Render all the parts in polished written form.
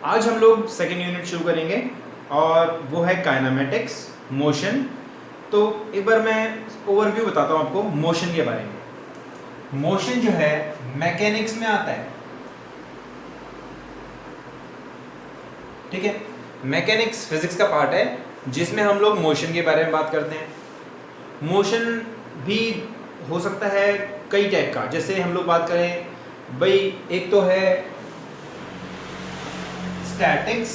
आज हम लोग सेकेंड यूनिट शुरू करेंगे और वो है काइनेमेटिक्स, मोशन। तो एक बार मैं ओवरव्यू बताता हूँ आपको मोशन के बारे में। मोशन जो है मैकेनिक्स में आता है, ठीक है। मैकेनिक्स फिजिक्स का पार्ट है जिसमें हम लोग मोशन के बारे में बात करते हैं। मोशन भी हो सकता है कई टाइप का, जैसे हम लोग बात करें भाई, एक तो है स्टैटिक्स,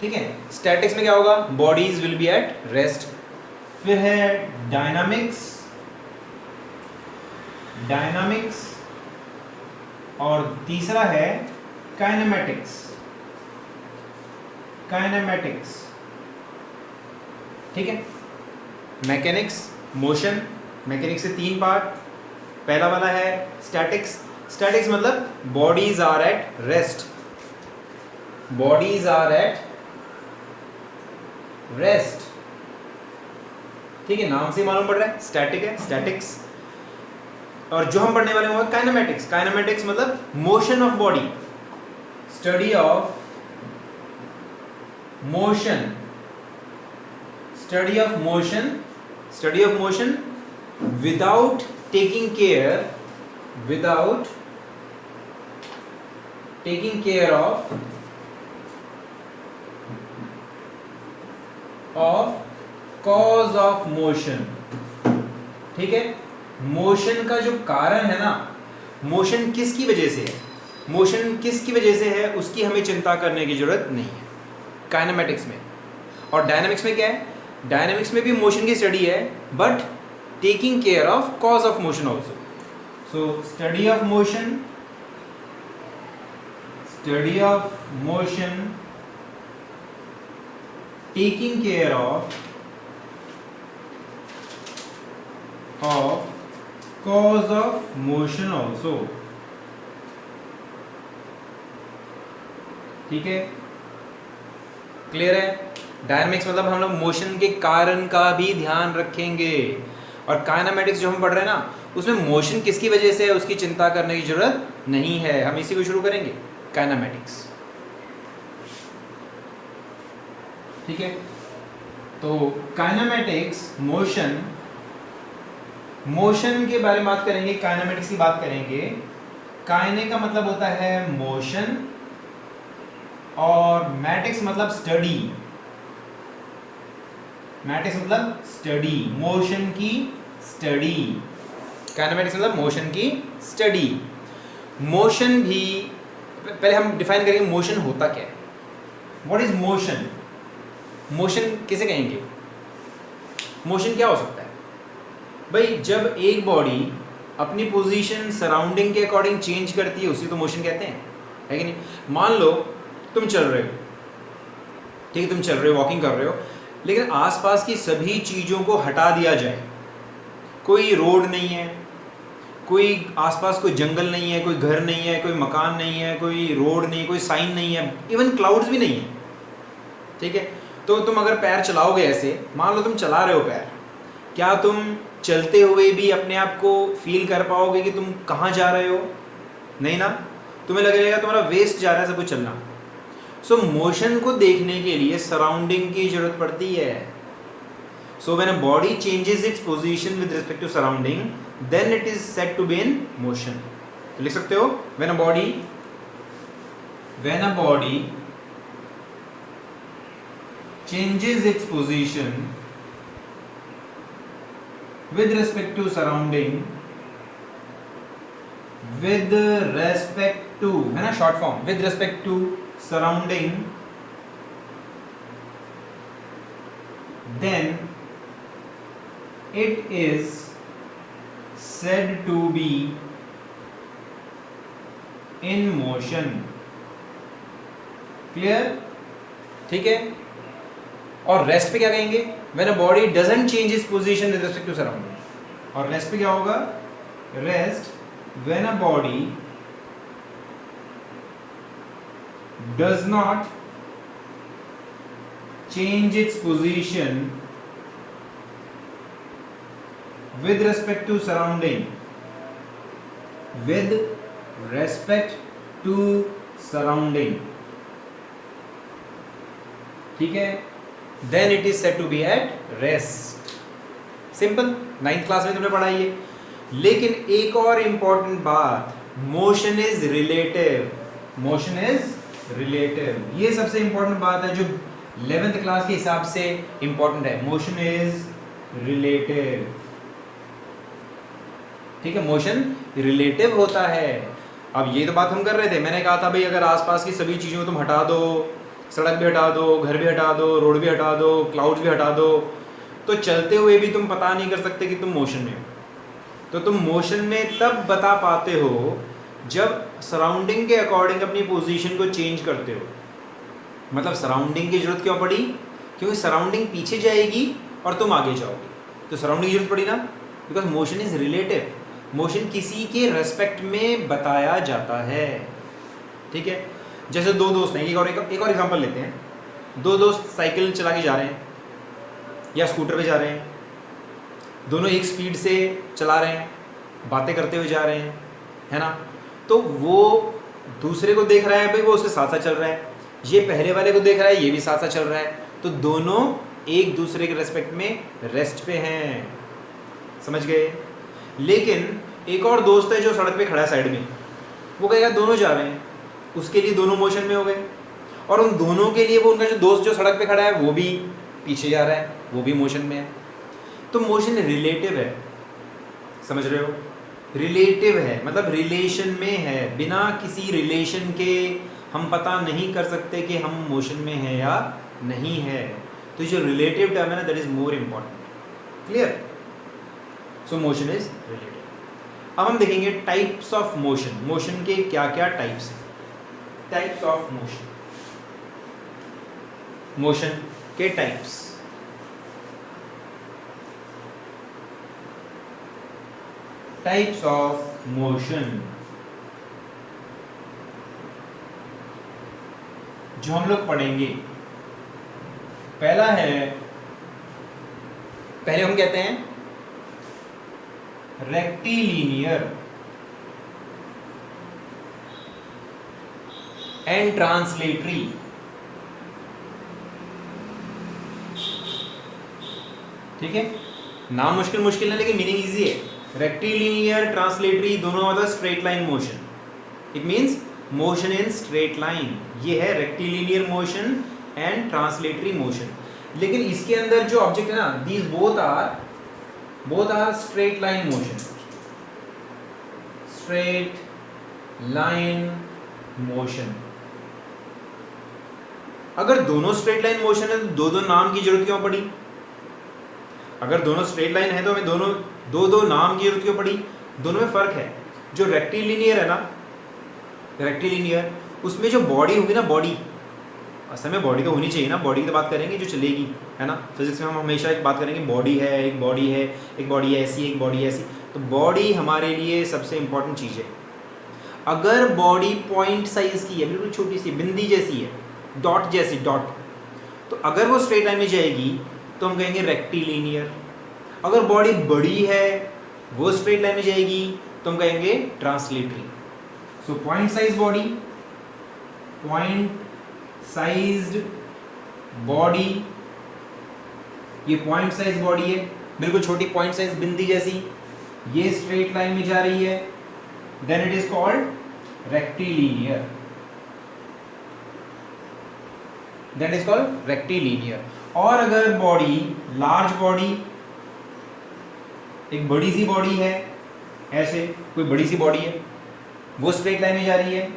ठीक है। स्टैटिक्स में क्या होगा, bodies will be at rest. फिर है डायनामिक्स, डायनामिक्स और तीसरा है काइनेमेटिक्स, काइनेमेटिक्स, ठीक है। मैकेनिक्स, मोशन, मैकेनिक्स से तीन पार्ट। पहला वाला है स्टैटिक्स। स्टैटिक्स मतलब bodies are at rest, bodies are at rest, ठीक है। नाम से मालूम पड़ रहा है स्टैटिक है, स्टैटिक्स। और जो हम पढ़ने वाले हैं काइनेमेटिक्स। काइनेमेटिक्स मतलब motion of body, study of motion, study of motion, study of motion without taking care, without taking care of cause of motion, ठीक है। मोशन का जो कारण है ना, मोशन किसकी वजह से है, मोशन किसकी वजह से है, उसकी हमें चिंता करने की जरूरत नहीं है काइनेमेटिक्स में। और डायनामिक्स में क्या है, डायनामिक्स में भी मोशन की स्टडी है but taking care of cause of motion also. So study of motion, study of motion taking care of cause of motion also, ठीक है। क्लियर है। डायनामिक्स मतलब हम लोग मोशन के कारण का भी ध्यान रखेंगे, और काइनेमेटिक्स जो हम पढ़ रहे हैं ना, उसमें मोशन किसकी वजह से है उसकी चिंता करने की जरूरत नहीं है। हम इसी को शुरू करेंगे, काइनेमेटिक्स, ठीक है। तो काइनेमेटिक्स, मोशन, मोशन के बारे में बात करेंगे, काइनेमेटिक्स की बात करेंगे। काइने का मतलब होता है मोशन और मैटिक्स मतलब स्टडी, मैटिक्स मतलब स्टडी, मोशन की स्टडी। काइनेमेटिक्स मतलब मोशन की स्टडी। मोशन भी पहले हम डिफाइन करेंगे मोशन होता क्या है, व्हाट इज मोशन। मोशन किसे कहेंगे, मोशन क्या हो सकता है भाई, जब एक बॉडी अपनी पोजीशन सराउंडिंग के अकॉर्डिंग चेंज करती है उसी तो मोशन कहते हैं, है कि नहीं। मान लो तुम चल रहे हो, ठीक है, तुम चल रहे हो, वॉकिंग कर रहे हो, लेकिन आसपास की सभी चीज़ों को हटा दिया जाए, कोई रोड नहीं है, कोई आसपास कोई जंगल नहीं है, कोई घर नहीं है, कोई मकान नहीं है, कोई रोड नहीं, कोई साइन नहीं है, इवन क्लाउड्स भी नहीं है, ठीक है। तो तुम अगर पैर चलाओगे ऐसे, मान लो तुम चला रहे हो पैर, क्या तुम चलते हुए भी अपने आप को फील कर पाओगे कि तुम कहाँ जा रहे हो, नहीं ना। तुम्हें लगेगा तुम्हारा वेस्ट जा रहा है सब कुछ चलना। सो मोशन को देखने के लिए सराउंडिंग की जरूरत पड़ती है। So when a body changes its position with respect to surrounding, then it is said to be in motion. तो लिख सकते हो, when a body changes its position with respect to surrounding, with respect to, है ना, short form, with respect to surrounding, then it is said to be in motion। clear, ठीक है। और rest पे क्या कहेंगे, when a body doesn't change its position with respect to surrounding. और rest पे क्या होगा, rest when a body does not change its position with respect to surrounding, with respect to surrounding, ठीक है, then it is said to be at rest. Simple, 9th class में तुमने पढ़ा ये। लेकिन एक और इंपॉर्टेंट बात, motion is relative, motion is relative, ये सबसे इंपॉर्टेंट बात है जो 11th क्लास के हिसाब से इंपॉर्टेंट है। मोशन इज रिलेटिव, ठीक है, मोशन रिलेटिव होता है। अब ये तो बात हम कर रहे थे, मैंने कहा था भाई अगर आसपास की सभी चीज़ों को तुम हटा दो, सड़क भी हटा दो, घर भी हटा दो, रोड भी हटा दो, क्लाउड्स भी हटा दो, तो चलते हुए भी तुम पता नहीं कर सकते कि तुम मोशन में हो। तो तुम मोशन में तब बता पाते हो जब सराउंडिंग के अकॉर्डिंग अपनी पोजीशन को चेंज करते हो। मतलब सराउंडिंग की जरूरत क्यों पड़ी? क्योंकि सराउंडिंग पीछे जाएगी और तुम आगे जाओगे, तो सराउंडिंग की जरूरत पड़ी ना, because motion is relative, motion किसी के रेस्पेक्ट में बताया जाता है, ठीक है। जैसे दो दोस्त हैं, एक और एग्जांपल लेते हैं। दो दोस्त साइकिल चला के जा रहे हैं या स्कूटर पे जा रहे हैं, दोनों एक स्पीड से चला रहे हैं, बातें करते हुए जा रहे हैं, है ना। तो वो दूसरे को देख रहा है भाई, वो उसके साथ साथ चल रहा है, ये पहले वाले को देख रहा है, ये भी साथ साथ चल रहा है, तो दोनों एक दूसरे के रेस्पेक्ट में रेस्ट पे हैं, समझ गए। लेकिन एक और दोस्त है जो सड़क पे खड़ा है साइड में, वो कहेगा दोनों जा रहे हैं, उसके लिए दोनों मोशन में हो गए, और उन दोनों के लिए वो उनका जो दोस्त जो सड़क पे खड़ा है वो भी पीछे जा रहा है, वो भी मोशन में है। तो मोशन रिलेटिव है, समझ रहे हो, रिलेटिव है, मतलब रिलेशन में है, बिना किसी रिलेशन के हम पता नहीं कर सकते कि हम मोशन में हैं या नहीं है। तो जो रिलेटिव टर्म है ना, that is more important, clear. So motion is relative. अब हम देखेंगे टाइप्स ऑफ मोशन, मोशन के क्या क्या टाइप्स हैं। टाइप्स ऑफ मोशन, मोशन के टाइप्स। टाइप्स ऑफ मोशन जो हम लोग पढ़ेंगे, पहला है, पहले हम कहते हैं रेक्टिलिनियर एंड ट्रांसलेटरी। ठीक है, नाम मुश्किल मुश्किल है लेकिन मीनिंग इजी है। रेक्टिलिनियर, ट्रांसलेटरी, दोनों मतलब straight line motion. It means motion in straight line, ये है rectilinear motion and translatory motion. लेकिन इसके अंदर जो ऑब्जेक्ट है ना, these both are straight line motion, straight line motion. अगर दोनों स्ट्रेट लाइन मोशन है तो दो दो नाम की जरूरत क्यों पड़ी? अगर दोनों स्ट्रेट लाइन है तो हमें दोनों दो नाम की जरूरत क्यों पड़ी? दोनों में फर्क है। जो रेक्टिलिनियर है ना, रेक्टिलिनियर, उसमें जो बॉडी होगी ना, बॉडी असल में बॉडी तो होनी चाहिए ना, बॉडी की तो बात करेंगे जो चलेगी, है ना। फिजिक्स में हम हमेशा एक बात करेंगे, बॉडी है, एक बॉडी है, एक बॉडी है ऐसी, एक बॉडी है ऐसी। तो बॉडी हमारे लिए सबसे इंपॉर्टेंट चीज़ है। अगर बॉडी पॉइंट साइज की है, बिल्कुल छोटी सी बिंदी जैसी है, डॉट जैसी, डॉट, तो अगर वो स्ट्रेट लाइन में जाएगी तो हम कहेंगे रेक्टिलिनियर। अगर बॉडी बड़ी है, वो स्ट्रेट लाइन में जाएगी तो हम कहेंगे translatory. So point size body, point sized body, ये पॉइंट साइज बॉडी है, बिल्कुल छोटी पॉइंट साइज बिंदी जैसी, ये स्ट्रेट लाइन में जा रही है, then it is called rectilinear, that is called rectilinear. और अगर बॉडी लार्ज बॉडी, एक बड़ी सी बॉडी है, ऐसे कोई बड़ी सी बॉडी है, वो स्ट्रेट लाइन में जा रही है,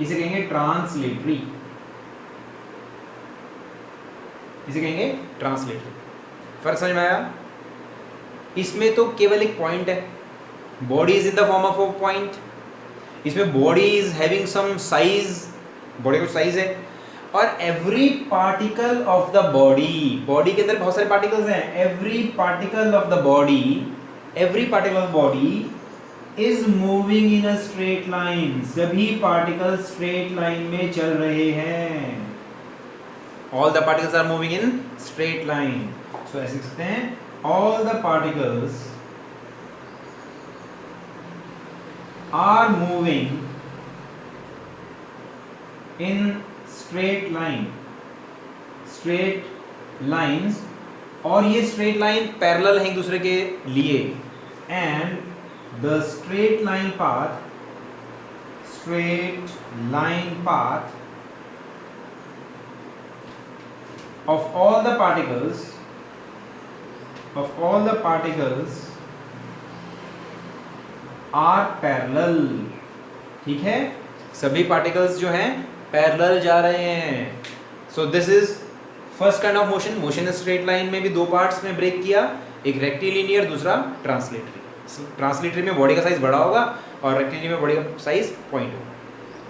इसे कहेंगे ट्रांसलेटरी, इसे कहेंगे ट्रांसलेटरी। फर्क समझ में आया? इसमें तो केवल एक पॉइंट है, body is in the form of a point, इसमें body is having some size, body का साइज है, और every particle of the body, body के अंदर बहुत सारे पार्टिकल्स हैं, every particle of the body, every particle of body is moving in a straight line, सभी पार्टिकल स्ट्रेट लाइन में चल रहे हैं। All the particles are moving in straight line. So ऐसे लिख सकते हैं, all the particles are moving in straight line, straight lines, और ये स्ट्रेट लाइन पैरेलल है एक दूसरे के लिए, and the straight line path, straight line path of all the particles, are parallel. ठीक है, सभी पार्टिकल्स जो हैं पैरेलल जा रहे हैं. सो this is first kind of motion. Motion straight line में भी दो पार्ट्स में ब्रेक किया, एक रेक्टिलिनियर, दूसरा ट्रांसलेटरी. ट्रांसलेटरी में बॉडी का साइज बड़ा होगा और रेक्टिलिनियर में बॉडी का साइज पॉइंट होगा.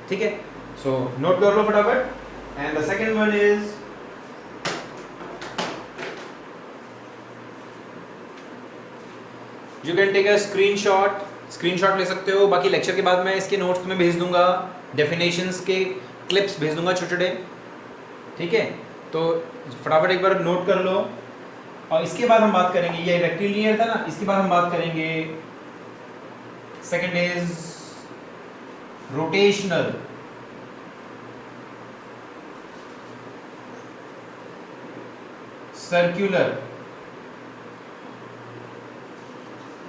ठीक है, सो नोट कर लो फटाफट. And the second one is you can take a screenshot ले सकते हो. बाकी लेक्चर के बाद मैं इसके नोट्स तुम्हें भेज दूंगा, डेफिनेशंस के क्लिप्स भेज दूंगा छोटे. ठीक है, तो फटाफट एक बार नोट कर लो. और इसके बाद हम बात करेंगे, ये रेक्टिलिनियर था ना, इसके बाद हम बात करेंगे सेकंड इज रोटेशनल. सर्कुलर.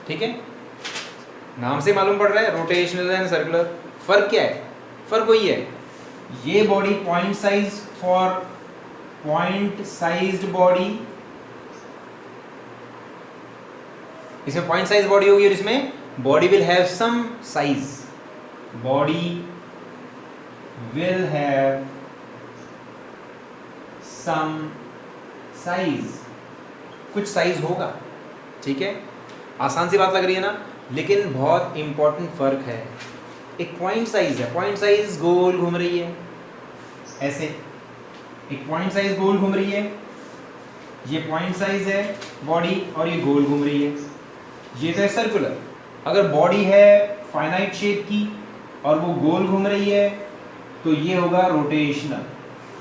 ठीक है, नाम से मालूम पड़ रहा है रोटेशनल एंड सर्कुलर. फर्क क्या है? फर्क वही है, ये body point size for point sized body, इसमें पॉइंट साइज बॉडी होगी और इसमें body will have some size. Body will have some size, कुछ साइज होगा. ठीक है, आसान सी बात लग रही है ना, लेकिन बहुत इंपॉर्टेंट फर्क है. एक पॉइंट साइज है, पॉइंट साइज गोल घूम रही है ऐसे, एक पॉइंट साइज गोल घूम रही है, ये पॉइंट साइज है बॉडी और ये गोल घूम रही है. ये तो है सर्कुलर. अगर बॉडी है फाइनाइट शेप की और वो गोल घूम रही है तो ये होगा rotational.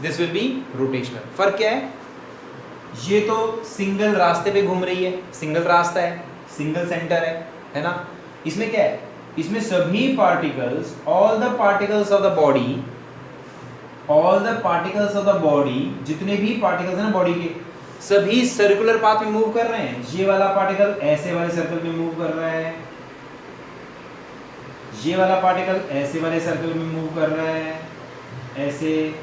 This will be rotational. फर्क क्या है? ये तो सिंगल रास्ते पे घूम रही है, सिंगल रास्ता है, सिंगल सेंटर है ना. इसमें क्या है? इसमें सभी particles, all the particles of the body, जितने भी पार्टिकल्स हैं ना बॉडी के, सभी सर्कुलर पाथ में मूव कर रहे हैं. ये वाला पार्टिकल ऐसे वाले सर्कल में मूव कर रहा है, ये वाला पार्टिकल ऐसे वाले सर्कल में मूव कर रहा है, ऐसे.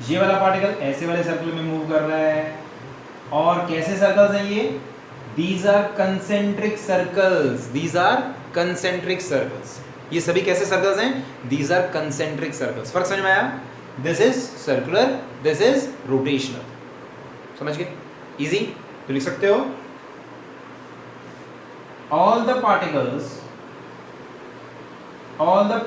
ये वाला पार्टिकल ऐसे वाले सर्कल में मूव कर रहा है. और कैसे सर्कल्स हैं ये? These are concentric circles. These are concentric circles. ये सभी कैसे सर्कल्स हैं? These are concentric circles. फर्क समझ में आया? This is circular, this is rotational. समझ गए? Easy? तो लिख सकते हो all the particles of the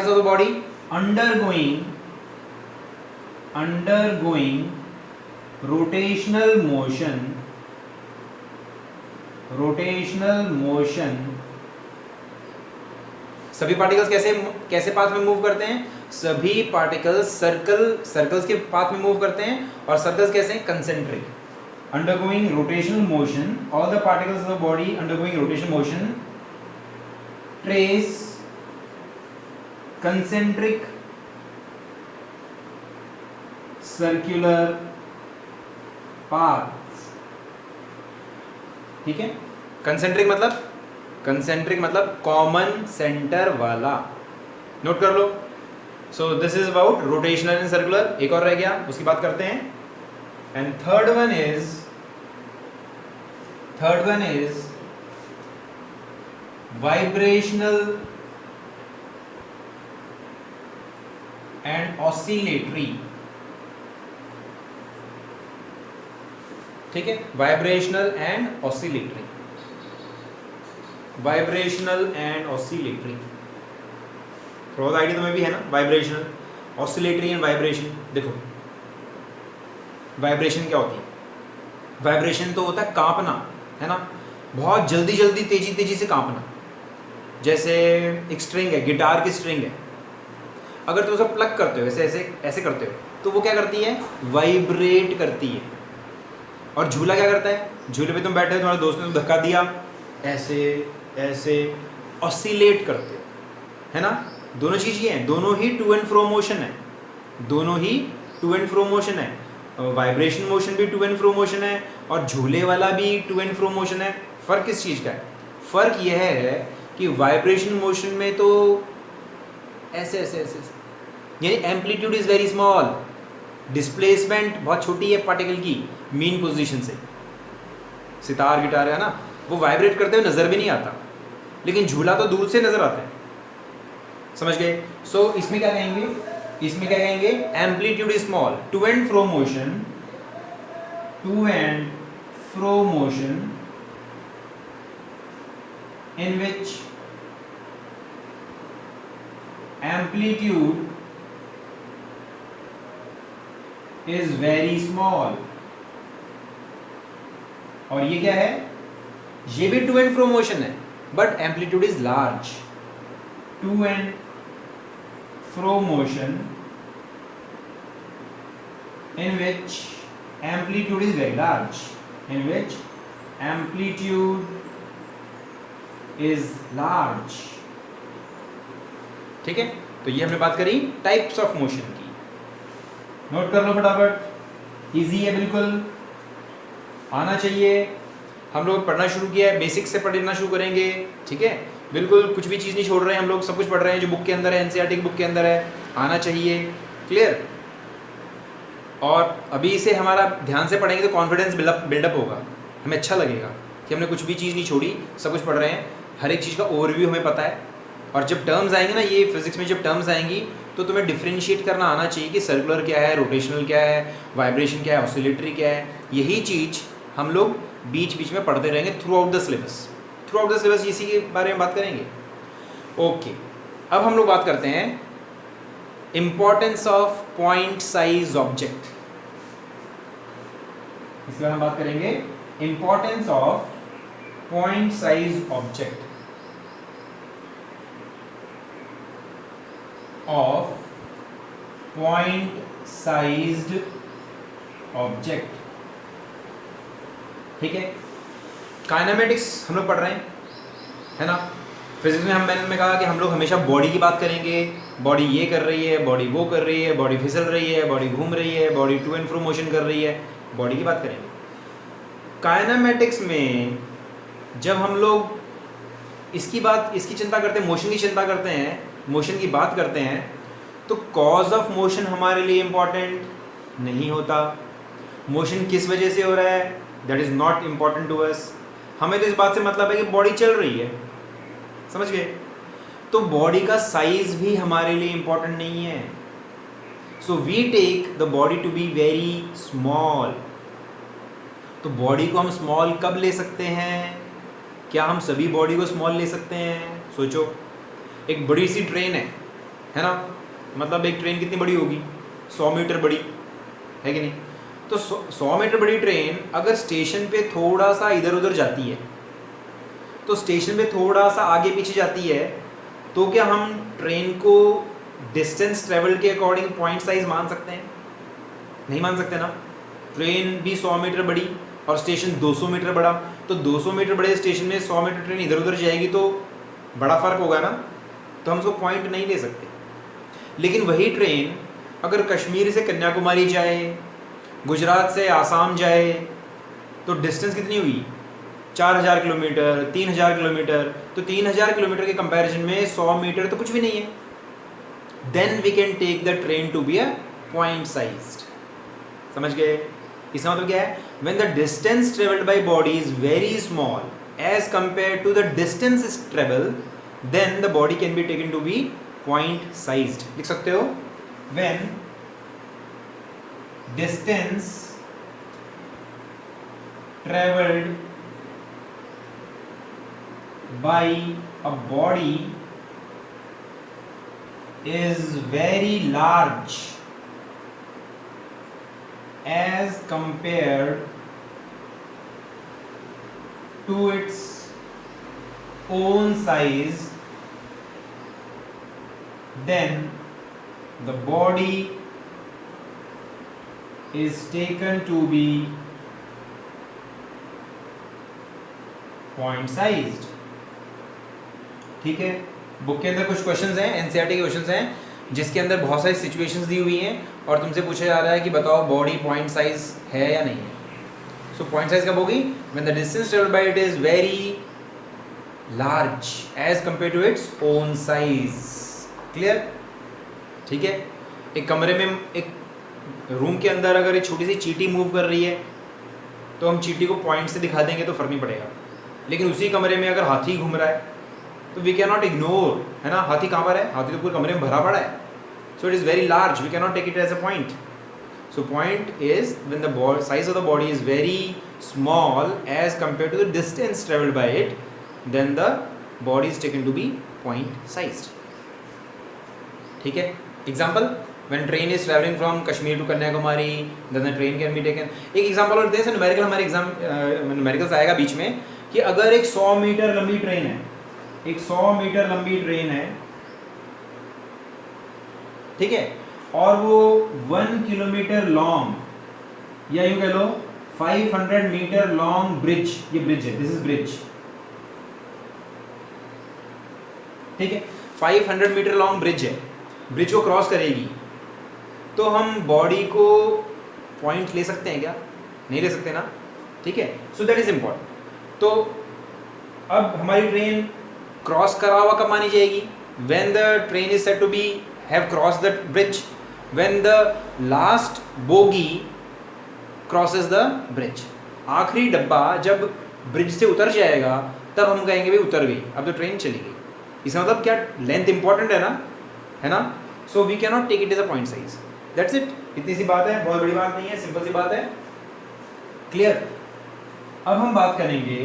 body undergoing rotational motion. सभी पार्टिकल्स कैसे पाथ में मूव करते हैं? सभी पार्टिकल्स सर्कल्स के पाथ में मूव करते हैं. और सर्कल्स कैसे हैं? Concentric. undergoing rotational motion, all the particles of the body undergoing rotational motion trace concentric circular paths. ठीक है, कंसेंट्रिक मतलब कॉमन सेंटर वाला. नोट कर लो. So this is about rotational and circular. एक और रह गया, उसकी बात करते हैं. And third one is vibrational and oscillatory. ठीक है, वाइब्रेशनल एंड ऑसिलेटरी. थोड़ा सा आइडिया तुम्हें भी है ना, वाइब्रेशनल, ऑसिलेटरी एंड वाइब्रेशन. देखो वाइब्रेशन क्या होती है? वाइब्रेशन तो होता है कांपना, है ना, बहुत जल्दी तेजी से कांपना. जैसे एक स्ट्रिंग है, गिटार की स्ट्रिंग है, अगर तुम उसे प्लग करते हो ऐसे करते हो तो वो क्या करती है? वाइब्रेट करती है. और झूला क्या करता है? झूले पे तुम बैठे हो, तुम्हारे दोस्त ने धक्का दिया, ऐसे ऐसे ऑसिलेट करते हो, है ना। दोनों चीज़ ये हैं, दोनों ही टू एंड फ्रो मोशन है, दोनों ही टू एंड फ्रो मोशन है। वाइब्रेशन मोशन भी टू एंड फ्रो मोशन है और झूले वाला भी टू एंड फ्रो मोशन है। फ़र्क किस चीज़ का है? फ़र्क यह है कि वाइब्रेशन मोशन में तो ऐसे ऐसे ऐसे, यानी amplitude is very small, displacement बहुत छोटी है पार्टिकल की मीन पोजीशन से। सितार गिटार है ना, वो वाइब्रेट करते हुए नज़र भी नहीं आता, लेकिन झूला तो दूर से नज़र आता है, समझ गए। सो इसमें क्या कहेंगे, इसमें क्या कहेंगे, amplitude is small, to and fro motion, to and fro motion in which amplitude is very small। और ये क्या है, ये भी टू एंड फ्रो मोशन है but amplitude is large. To and fro motion in which amplitude is very large, in which amplitude is large। ठीक है, तो ये हमने बात करी टाइप्स ऑफ मोशन की, नोट कर लो फटाफट, इजी है बिल्कुल, आना चाहिए। हम लोग पढ़ना शुरू किया है, बेसिक से पढ़ना शुरू करेंगे, ठीक है, बिल्कुल कुछ भी चीज़ नहीं छोड़ रहे हैं हम लोग, सब कुछ पढ़ रहे हैं जो बुक के अंदर है, एनसीईआरटी की बुक के अंदर है, आना चाहिए, क्लियर। और अभी इसे हमारा ध्यान से पढ़ेंगे तो कॉन्फिडेंस बिल्डअप होगा, हमें अच्छा लगेगा कि हमने कुछ भी चीज़ नहीं छोड़ी, सब कुछ पढ़ रहे हैं, हर एक चीज़ का ओवरव्यू हमें पता है। और जब टर्म्स आएंगे ना, ये फिजिक्स में जब टर्म्स आएंगी तो तुम्हें डिफ्रेंशिएट करना आना चाहिए कि सर्कुलर क्या है, रोटेशनल क्या है, वाइब्रेशन क्या है, ऑसिलेटरी क्या है। यही चीज़ हम लोग बीच बीच में पढ़ते रहेंगे through out the syllabus, through out the syllabus इसी के बारे में बात करेंगे। ओके, अब हम लोग बात करते हैं importance of point size object. इसके बाद हम बात करेंगे importance of point size object, of point sized object, ठीक है। काइनेमेटिक्स हम लोग पढ़ रहे हैं, है ना। फिजिक्स में मैंने कहा कि हम लोग हमेशा बॉडी की बात करेंगे, बॉडी ये कर रही है, बॉडी वो कर रही है, बॉडी फिसल रही है, बॉडी घूम रही है, body to and fro motion कर रही है, बॉडी की बात करेंगे। काइनेमेटिक्स में जब हम लोग इसकी चिंता करते हैं, मोशन की चिंता करते हैं, मोशन की बात करते हैं, तो कॉज ऑफ मोशन हमारे लिए इम्पॉर्टेंट नहीं होता। मोशन किस वजह से हो रहा है, that is not important to us. हमें तो इस बात से मतलब है कि बॉडी चल रही है, समझ गए। तो बॉडी का साइज भी हमारे लिए इम्पॉर्टेंट नहीं है। So we take the body to be very small. तो बॉडी को हम स्मॉल कब ले सकते हैं? क्या हम सभी बॉडी को स्मॉल ले सकते हैं? सोचो, एक बड़ी सी ट्रेन है ना, मतलब एक ट्रेन कितनी बड़ी होगी, 100 मीटर बड़ी, है कि नहीं। तो 100 मीटर बड़ी ट्रेन अगर स्टेशन पे थोड़ा सा इधर उधर जाती है, तो स्टेशन पे थोड़ा सा आगे पीछे जाती है, तो क्या हम ट्रेन को डिस्टेंस ट्रेवल के अकॉर्डिंग पॉइंट साइज मान सकते हैं? नहीं मान सकते ना। ट्रेन भी 100 मीटर बड़ी और स्टेशन 200 मीटर बड़ा, तो 200 मीटर बड़े स्टेशन में 100 मीटर ट्रेन इधर उधर जाएगी तो बड़ा फ़र्क होगा ना, तो हम उसको पॉइंट नहीं ले सकते। लेकिन वही ट्रेन अगर कश्मीर से कन्याकुमारी जाए, गुजरात से आसाम जाए, तो डिस्टेंस कितनी हुई? 4000 किलोमीटर, 3000 किलोमीटर। तो 3000 किलोमीटर के कंपैरिजन में 100 मीटर तो कुछ भी नहीं है। Then we can take the train to be a point sized. समझ गए? इसका मतलब क्या है? When the distance travelled by body is very small as compare to the distance travel, then the body can be taken to be point sized. लिख सकते हो, when distance travelled by a body is very large as compared to its own size, then the body is taken to be point sized. ठीक है, book के अंदर कुछ questions हैं, NCERT के क्वेश्चंस हैं जिसके अंदर बहुत सारी सिचुएशंस दी हुई हैं और तुमसे पूछा जा रहा है कि बताओ बॉडी पॉइंट साइज है या नहीं है। सो पॉइंट साइज कब होगी? When the distance travelled by it is very large as compare to its own size. Clear? ठीक है, एक कमरे में, एक रूम के अंदर अगर एक छोटी सी चींटी मूव कर रही है तो हम चींटी को पॉइंट से दिखा देंगे तो फर्क नहीं पड़ेगा, लेकिन उसी कमरे में अगर हाथी घूम रहा है तो वी कैन नॉट इग्नोर, है ना, हाथी कहाँ पर है? हाथी तो पूरे कमरे में भरा पड़ा है। So it is very large, we can not take it as a point. So point is when the size of the body is very small as compare to the distance travelled by it, then the body is taken to be point sized. ठीक है, example, when train is traveling from Kashmir to Kanyakumari, then the train can be taken। एक example और देते हैं, numerical हमारे exam numericals आएगा बीच में कि अगर एक 100 मीटर लंबी ट्रेन है, एक 100 मीटर लंबी ट्रेन है, ठीक है, और वो 1 किलोमीटर लॉन्ग या यूं कह लो 500 मीटर लॉन्ग ब्रिज, ये ब्रिज है, दिस इज ब्रिज, ठीक है, 500 मीटर लॉन्ग ब्रिज है, ब्रिज को क्रॉस करेगी तो हम बॉडी को पॉइंट ले सकते हैं क्या? नहीं ले सकते ना। ठीक है, सो दैट इज इम्पॉर्टेंट। तो अब हमारी ट्रेन क्रॉस करा हुआ कब मानी जाएगी? When the train is said to be have cross the bridge, when the last bogie crosses the bridge. आखिरी डब्बा जब ब्रिज से उतर जाएगा तब हम कहेंगे भाई उतर गई, अब तो ट्रेन चली गई। इसका मतलब क्या? लेंथ इंपॉर्टेंट है ना। So we can not take it as a point size. That's it, इतनी सी बात है, बहुत बड़ी बात नहीं है, सिंपल सी बात है। क्लियर? अब हम बात करेंगे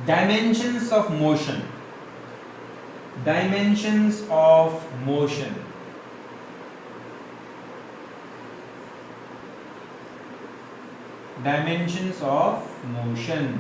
dimensions of motion. Dimensions of motion, dimensions of motion.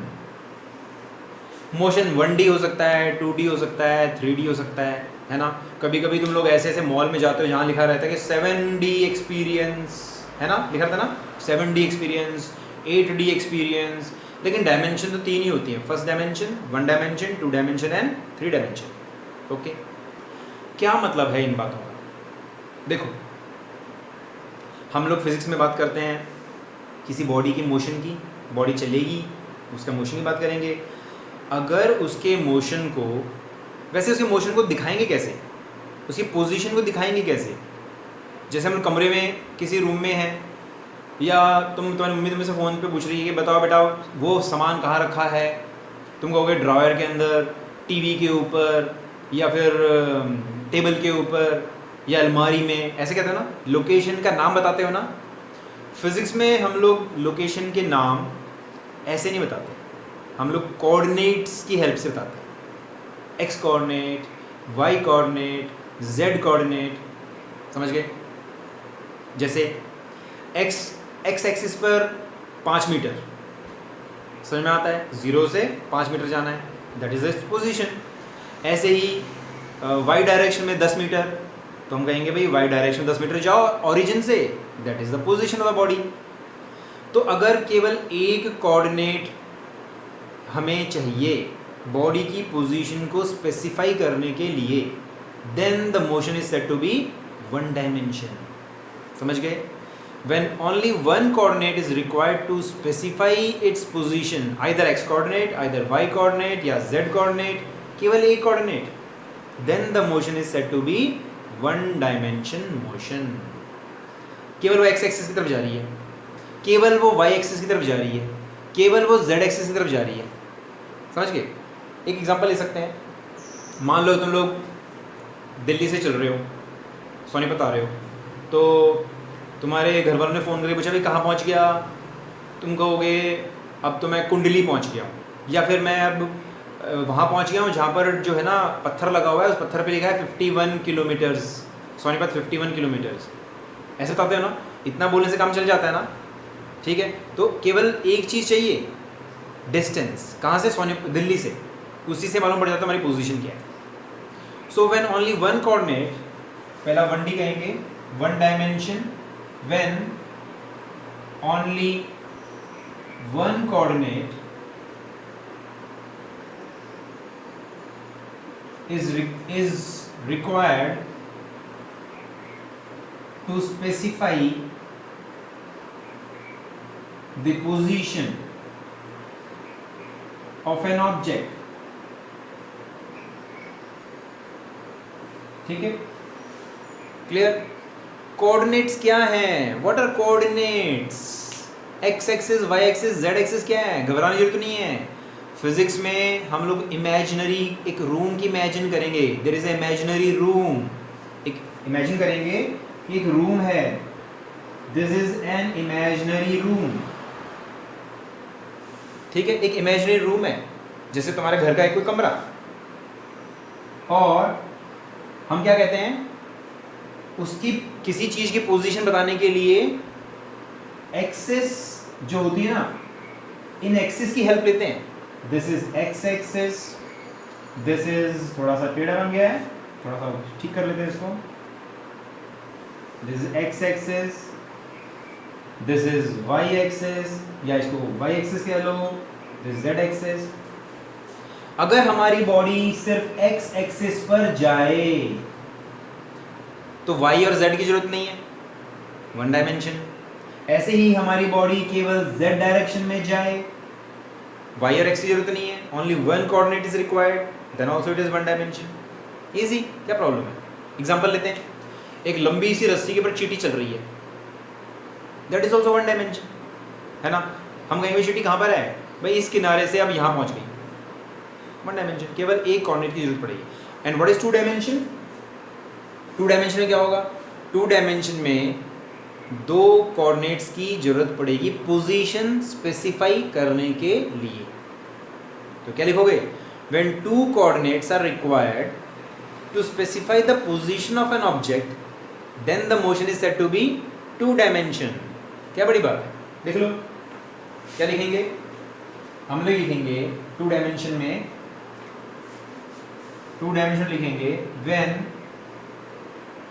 Motion 1D हो सकता है, 2D हो सकता है, 3D हो सकता है ना। कभी कभी तुम लोग ऐसे ऐसे मॉल में जाते हो जहाँ लिखा रहता है कि 7D एक्सपीरियंस, है ना, लिखा रहता है ना, 7D एक्सपीरियंस, 8D एक्सपीरियंस। लेकिन डायमेंशन तो 3 ही होती है, first dimension, 1 dimension, 2 dimension and 3 dimension. Okay, क्या मतलब है इन बातों का? देखो, हम लोग फिजिक्स में बात करते हैं किसी बॉडी की मोशन की, बॉडी चलेगी, उसका मोशन की बात करेंगे। अगर उसके मोशन को, वैसे उसके मोशन को दिखाएंगे कैसे? उसकी पोजीशन को दिखाएंगे कैसे? जैसे हम कमरे में किसी रूम में हैं, या तुम्हारी मम्मी तुमसे फ़ोन पे पूछ रही है कि बताओ बेटा वो सामान कहाँ रखा है, तुम कहोगे ड्रॉयर के अंदर, टीवी के ऊपर, या फिर टेबल के ऊपर, या अलमारी में, ऐसे कहते हैं ना, लोकेशन का नाम बताते हो ना। फिज़िक्स में हम लोग लोकेशन के नाम ऐसे नहीं बताते, हम लोग कोऑर्डिनेट्स की हेल्प से बताते हैं। X coordinate, Y coordinate, Z coordinate, समझ गए? जैसे एक्स एक्सिस पर 5 मीटर, समझ में आता है, 0 से 5 मीटर जाना है, दैट इज द पोजीशन। ऐसे ही वाई डायरेक्शन में 10 मीटर, तो हम कहेंगे भाई वाई डायरेक्शन में 10 मीटर जाओ ओरिजिन से, that is the position of the body. तो अगर केवल एक कोऑर्डिनेट हमें चाहिए बॉडी की पोजीशन को स्पेसिफाई करने के लिए, then the motion is said to be 1 dimension. समझ गए? When only one coordinate is required to specify its position, either x coordinate, either y coordinate या z coordinate, केवल एक coordinate, then the motion is said to be 1 dimension motion। केवल वो x axis की तरफ जा रही है, केवल वो y axis की तरफ जा रही है, केवल वो z axis की तरफ जा रही है। समझ गए? एक एग्जांपल ले सकते हैं, मान लो तुम लोग दिल्ली से चल रहे हो, सोनीपत आ रहे हो, तो तुम्हारे घर वालों ने फ़ोन करके पूछा भाई कहाँ पहुँच गया? तुम कहोगे अब तो मैं कुंडली पहुँच गया, या फिर मैं अब वहाँ पहुँच गया हूँ जहाँ पर जो है ना पत्थर लगा हुआ है, उस पत्थर पे लिखा है 51 किलोमीटर्स, सोनीपत 51 किलोमीटर्स। ऐसे बताते हो ना, इतना बोलने से काम चल जाता है ना। ठीक है, तो केवल एक चीज़ चाहिए, डिस्टेंस, कहाँ से? सोनीपत, दिल्ली से, उसी से मालूम पड़ जाता है हमारी पोजीशन क्या है। So when only one coordinate, पहला 1D कहेंगे, 1 dimension, when only one coordinate is required to specify the position of an object. ठीक है, क्लियर? कोऑर्डिनेट्स क्या हैं? What are coordinates? X axis, Y axis, Z axis क्या है? घबराने की जरूरत नहीं है। फिजिक्स में हम लोग इमेजिनरी एक रूम की इमेजिन करेंगे। There is a imaginary room, एक इमेजिन करेंगे कि एक रूम है, this is an imaginary room. ठीक है, एक इमेजिनरी रूम है, जैसे तुम्हारे घर का एक कोई कमरा, और हम क्या कहते हैं, उसकी किसी चीज की पोजीशन बताने के लिए एक्सिस जो होती है ना, इन एक्सिस की हेल्प लेते हैं। This is X axis, this is थोड़ा सा टेढ़ा बन गया है, थोड़ा सा ठीक कर लेते हैं इसको। This is X axis, this is Y axis, या इसको वाई एक्सिस कह लो, दिस जेड एक्सिस। अगर हमारी बॉडी सिर्फ एक्स एक्सिस पर जाए तो वाई और जेड की जरूरत नहीं है, वन डायमेंशन। ऐसे ही हमारी बॉडी केवल जेड डायरेक्शन में जाए, वाई और एक्स की जरूरत नहीं है, only one coordinate is required, then also it is one dimension. Easy, क्या प्रॉब्लम है? एग्जांपल लेते हैं, एक लंबी सी रस्सी के ऊपर चींटी चल रही है, that is also one dimension, है ना? हम कहेंगे चींटी कहाँ पर है भाई, इस किनारे से अब यहाँ पहुँच गई, वन डायमेंशन, केवल एक कोऑर्डिनेट की जरूरत पड़ेगी। And what is two dimension? Two dimension में क्या होगा? टू डायमेंशन में दो कोऑर्डिनेट्स की जरूरत पड़ेगी पोजीशन स्पेसिफाई करने के लिए। तो क्या लिखोगे? When two coordinates are required to specify the position of an object, then the motion is said to be two dimension. क्या बड़ी बात है? देख लो क्या लिखेंगे हम लोग, लिखेंगे टू डायमेंशन में, टू डायमेंशन लिखेंगे when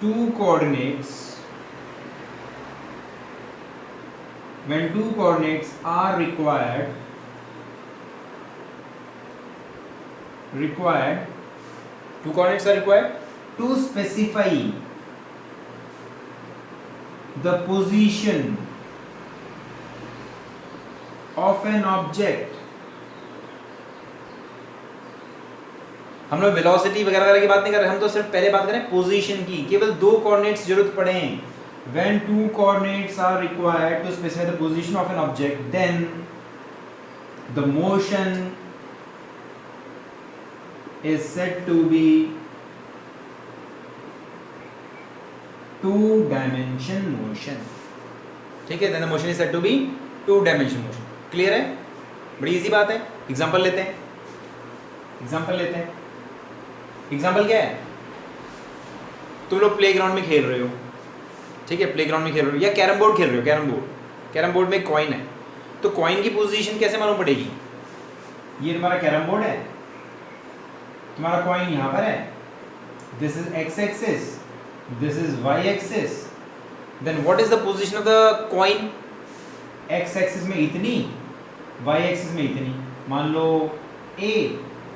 two coordinates, when two coordinates are required two coordinates are required to specify the position of an object। हम लोग वेलोसिटी वगैरह की बात नहीं कर रहे, हम तो सिर्फ पहले बात करें पोजीशन की। केवल दो कोऑर्डिनेट्स जरूरत पड़े, when two coordinates are required to specify the position of an object, then the motion is said to be two dimension motion। ठीक है, then the motion is said to be two dimension motion। Clear है? बड़ी easy बात है। Example लेते हैं, example क्या है? तुम लोग प्लेग्राउंड में खेल रहे हो, ठीक है, प्लेग्राउंड में खेल रहे हो, या कैरम बोर्ड खेल रहे हो, कैरम बोर्ड में कॉइन है, तो कॉइन की पोजीशन कैसे मालूम पड़ेगी? ये तुम्हारा कैरम बोर्ड है, तुम्हारा कॉइन यहाँ पर है, this is X axis, this is Y axis, then what is the position of the coin? X axis में इतनी, वाई एक्सिस में इतनी, मान लो A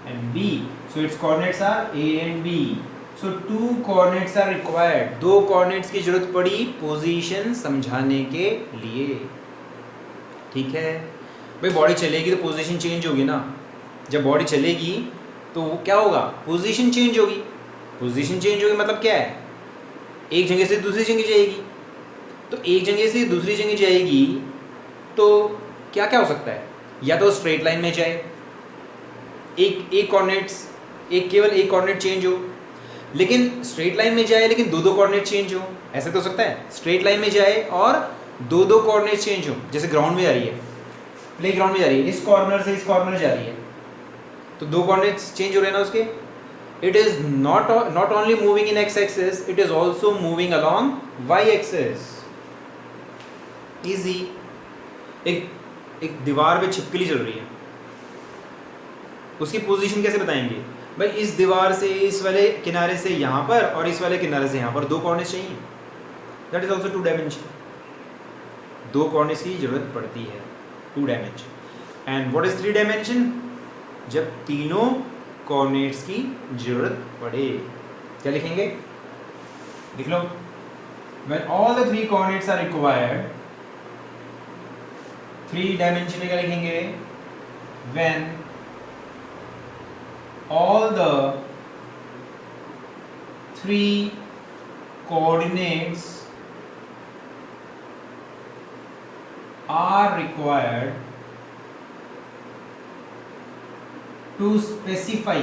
and B, so its coordinates are A and B. So two coordinates are required, दो coordinates की जरूरत पड़ी पोजीशन समझाने के लिए। ठीक है भाई, बॉडी चलेगी तो पोजीशन चेंज होगी ना। जब बॉडी चलेगी तो क्या होगा? पोजीशन चेंज होगी। पोजीशन चेंज होगी मतलब क्या है? एक जगह से दूसरी जगह जाएगी, तो एक जगह से दूसरी जगह जाएगी तो क्या क्या हो सकता है? या तो स्ट्रेट लाइन में जाए, एक कोऑर्डिनेट्स, केवल एक कोऑर्डिनेट चेंज हो, लेकिन स्ट्रेट लाइन में जाए लेकिन दो कोऑर्डिनेट चेंज हो, ऐसा तो हो सकता है। स्ट्रेट लाइन में जाए और दो कोऑर्डिनेट चेंज हो, जैसे ग्राउंड में जा रही है, प्ले ग्राउंड में जा रही है, इस कॉर्नर से इस कॉर्नर जा रही है, तो दो कोऑर्डिनेट्स चेंज हो रहे हैं ना उसके। It is not only moving in X axis, it is also moving along Y axis. Easy. एक दीवार पे छिपकली चल रही है, उसकी पोजीशन कैसे बताएंगे भाई? इस दीवार से इस वाले किनारे से यहाँ पर और इस वाले किनारे से यहाँ पर दो कोऑर्डिनेट्स चाहिए, that is also two dimension. दो कोऑर्डिनेट्स की जरूरत पड़ती है, two dimension. And what is three dimension? जब तीनों कोऑर्डिनेट्स की जरूरत पड़े। क्या लिखेंगे, लिख लो, when all the three coordinates are required, three dimension में क्या लिखेंगे, when all the three coordinates are required to specify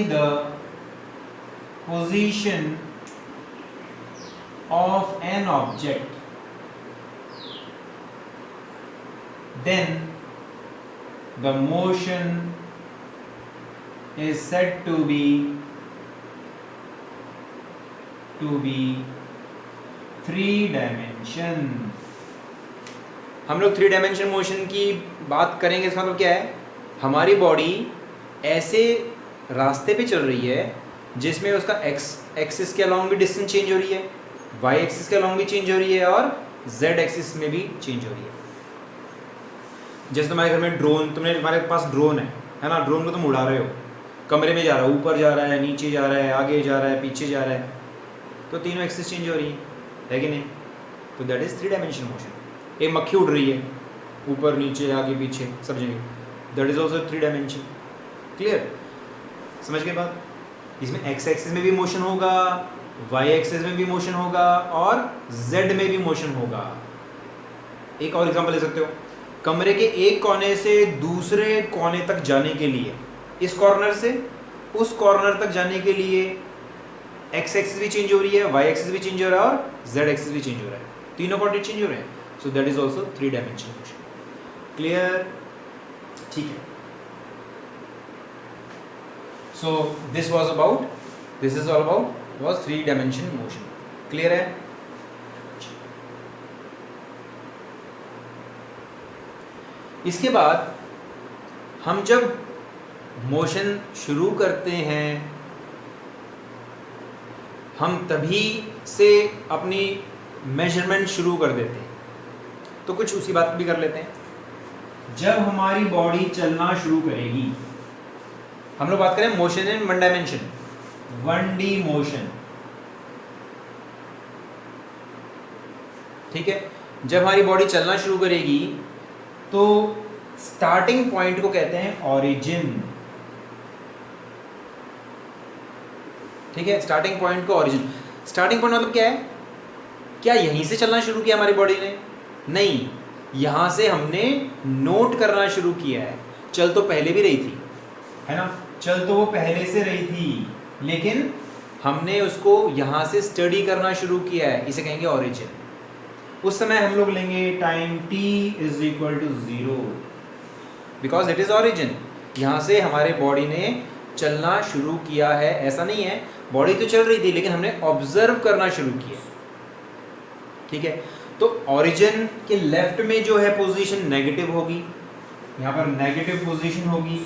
the position of an object, then the motion is said to be three dimension. हम लोग three dimension motion की बात करेंगे, इसका मतलब क्या है, हमारी बॉडी ऐसे रास्ते पे चल रही है जिसमें उसका एक्स एक्सिस के अलॉन्ग भी डिस्टेंस चेंज हो रही है, वाई एक्सिस के अलॉन्ग भी चेंज हो रही है और जेड एक्सिस में भी चेंज हो रही है। जैसे तुम्हारे घर में ड्रोन, तुम्हारे पास ड्रोन है ना, ड्रोन को तुम उड़ा रहे हो, कमरे में जा रहा है, ऊपर जा रहा है, नीचे जा रहा है, आगे जा रहा है, पीछे जा रहा है, तो तीनों एक्सिस चेंज हो रही है कि नहीं, तो that is three dimension motion. एक मक्खी उड़ रही है ऊपर नीचे आगे पीछे सब जगह, that is also three dimension. Clear, समझ गए बात। इसमें एक्स एक्सिस में भी मोशन होगा, वाई एक्सिस में भी मोशन होगा और जेड में भी मोशन होगा। एक और एग्जांपल ले सकते हो, कमरे के एक कोने से दूसरे कोने तक जाने के लिए, इस कॉर्नर से उस कॉर्नर तक जाने के लिए एक्स एक्सिस भी चेंज हो रही है, वाई एक्सिस भी चेंज हो रहा है और जेड एक्सिस भी चेंज हो रहा है, तीनों कोऑर्डिनेट चेंज हो रहे हैं, so that is also three dimension motion. Clear, ठीक है। So this was all about was three dimension motion. Clear है। इसके बाद हम जब मोशन शुरू करते हैं, हम तभी से अपनी मेजरमेंट शुरू कर देते हैं, तो कुछ उसी बात भी कर लेते हैं। जब हमारी बॉडी चलना शुरू करेगी, हम लोग बात करें motion in one dimension, 1D motion, ठीक है। जब हमारी बॉडी चलना शुरू करेगी तो स्टार्टिंग पॉइंट को कहते हैं ऑरिजिन, ठीक है। स्टार्टिंग पॉइंट को ऑरिजिन, स्टार्टिंग पॉइंट मतलब क्या है, क्या यहीं से चलना शुरू किया हमारी बॉडी ने, नहीं, यहां से हमने नोट करना शुरू किया है। चल तो पहले भी रही थी, है ना, चल तो वो पहले से रही थी, लेकिन हमने उसको यहां से स्टडी करना शुरू किया है, इसे कहेंगे ऑरिजिन। उस समय हम लोग लेंगे time t is equal to 0, because it is origin. यहाँ से हमारे बॉडी ने चलना शुरू किया है, ऐसा नहीं है बॉडी तो चल रही थी लेकिन हमने ऑब्जर्व करना शुरू किया, ठीक है। तो ऑरिजिन के लेफ्ट में जो है पोजीशन नेगेटिव होगी, यहाँ पर नेगेटिव पोजीशन होगी,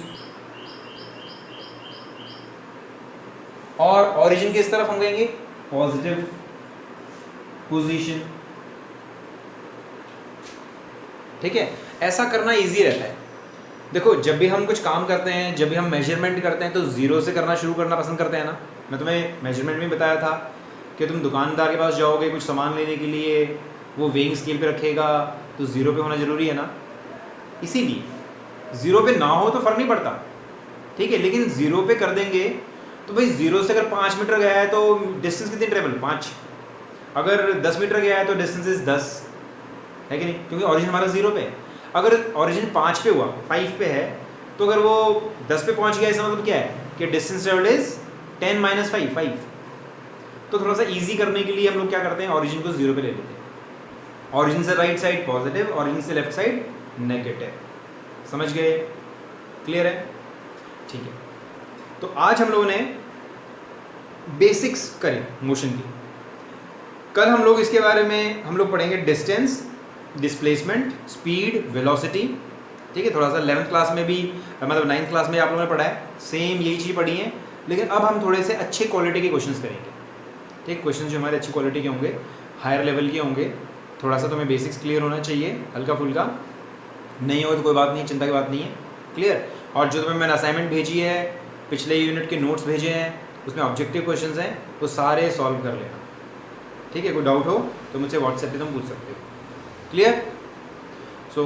और ऑरिजिन किस तरफ हम कहेंगे, पॉजिटिव पोजीशन, ठीक है। ऐसा करना इजी रहता है। देखो, जब भी हम कुछ काम करते हैं, जब भी हम मेजरमेंट करते हैं तो जीरो से करना शुरू करना पसंद करते हैं ना। मैं तुम्हें मेजरमेंट में बताया था कि तुम दुकानदार के पास जाओगे कुछ सामान लेने के लिए, वो वेइंग स्केल पे रखेगा तो ज़ीरो पे होना ज़रूरी है ना, इसीलिए ज़ीरो पे ना हो तो फ़र्क नहीं पड़ता, ठीक है। लेकिन ज़ीरो पे कर देंगे तो भाई ज़ीरो से अगर 5 मीटर गया है तो डिस्टेंस कितनी ट्रेवल, 5। अगर 10 मीटर गया है तो डिस्टेंस इज 10, है कि नहीं, क्योंकि ऑरिजिन हमारा 0 पे है। अगर ऑरिजिन 5 पे हुआ, 5 पे है, तो अगर वो 10 पे पहुंच गया, इसका मतलब क्या है कि डिस्टेंस ट्रेवल इज 10 माइनस 5। तो थोड़ा सा इजी करने के लिए हम लोग क्या करते हैं, ऑरिजिन को 0 पे ले लेते हैं। ऑरिजिन से राइट साइड पॉजिटिव, ऑरिजिन से लेफ्ट साइड नेगेटिव, समझ गए, क्लियर है, ठीक है। तो आज हम लोगों ने बेसिक्स करें मोशन की। कल हम लोग इसके बारे में हम लोग पढ़ेंगे डिस्टेंस, डिस्प्लेसमेंट, स्पीड, वेलोसिटी, ठीक है। थोड़ा सा 11th क्लास में भी, मतलब 9th क्लास में आप लोगों ने पढ़ा है, सेम यही चीज़ पढ़ी है, लेकिन अब हम थोड़े से अच्छे क्वालिटी के क्वेश्चंस करेंगे, ठीक। क्वेश्चंस जो हमारे अच्छी क्वालिटी के होंगे, हायर लेवल के होंगे। थोड़ा सा तुम्हें बेसिक्स क्लियर होना चाहिए, हल्का फुल्का नहीं हो तो कोई बात नहीं, चिंता की बात नहीं है, क्लियर। और जो तुम्हें मैंने असाइनमेंट भेजी है, पिछले यूनिट के नोट्स भेजे हैं, उसमें ऑब्जेक्टिव क्वेश्चंस हैं, वो सारे सॉल्व कर लेना, ठीक है। कोई डाउट हो तो मुझसे व्हाट्सएप पे तुम पूछ सकते हो, क्लियर। सो